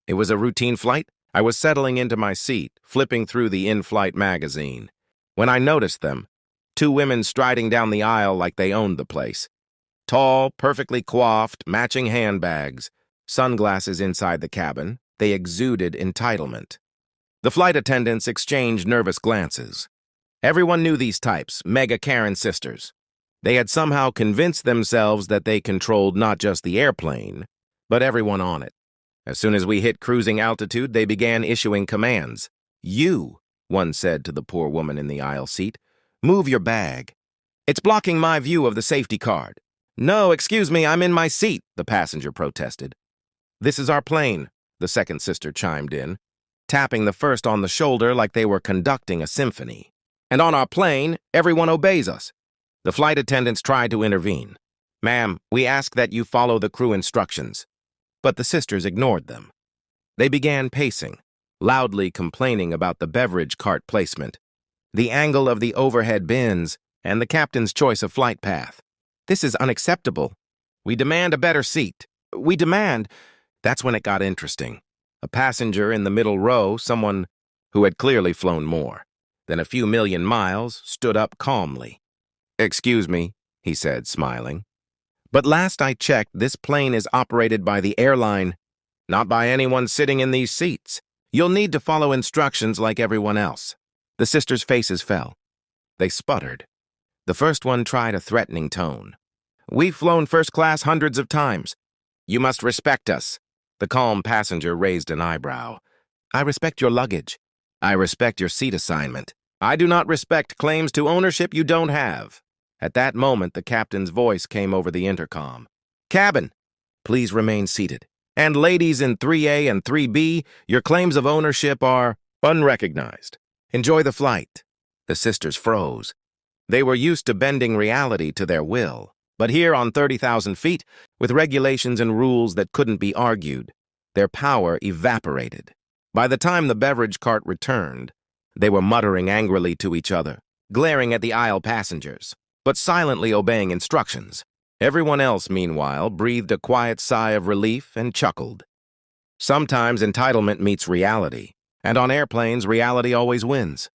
It was a routine flight. I was settling into my seat, flipping through the in-flight magazine, when I noticed them, two women striding down the aisle like they owned the place. Tall, perfectly coiffed, matching handbags, sunglasses inside the cabin. They exuded entitlement. The flight attendants exchanged nervous glances. Everyone knew these types, mega Karen sisters. They had somehow convinced themselves that they controlled not just the airplane, but everyone on it. As soon as we hit cruising altitude, they began issuing commands. "You," one said to the poor woman in the aisle seat, "move your bag. It's blocking my view of the safety card." "No, excuse me, I'm in my seat," the passenger protested. "This is our plane," the second sister chimed in, tapping the first on the shoulder like they were conducting a symphony. "And on our plane, everyone obeys us." The flight attendants tried to intervene. "Ma'am, we ask that you follow the crew instructions." But the sisters ignored them. They began pacing, loudly complaining about the beverage cart placement, the angle of the overhead bins, and the captain's choice of flight path. "This is unacceptable. We demand a better seat. We demand—" That's when it got interesting. A passenger in the middle row, someone who had clearly flown more than a few million miles, stood up calmly. "Excuse me," he said, smiling. "But last I checked, this plane is operated by the airline, not by anyone sitting in these seats. You'll need to follow instructions like everyone else." The sisters' faces fell. They sputtered. The first one tried a threatening tone. "We've flown first class hundreds of times. You must respect us." The calm passenger raised an eyebrow. "I respect your luggage. I respect your seat assignment. I do not respect claims to ownership you don't have." At that moment, the captain's voice came over the intercom. "Cabin, please remain seated. And ladies in 3A and 3B, your claims of ownership are unrecognized. Enjoy the flight." The sisters froze. They were used to bending reality to their will. But here on 30,000 feet, with regulations and rules that couldn't be argued, their power evaporated. By the time the beverage cart returned, they were muttering angrily to each other, glaring at the aisle passengers, but silently obeying instructions. Everyone else, meanwhile, breathed a quiet sigh of relief and chuckled. Sometimes entitlement meets reality, and on airplanes, reality always wins.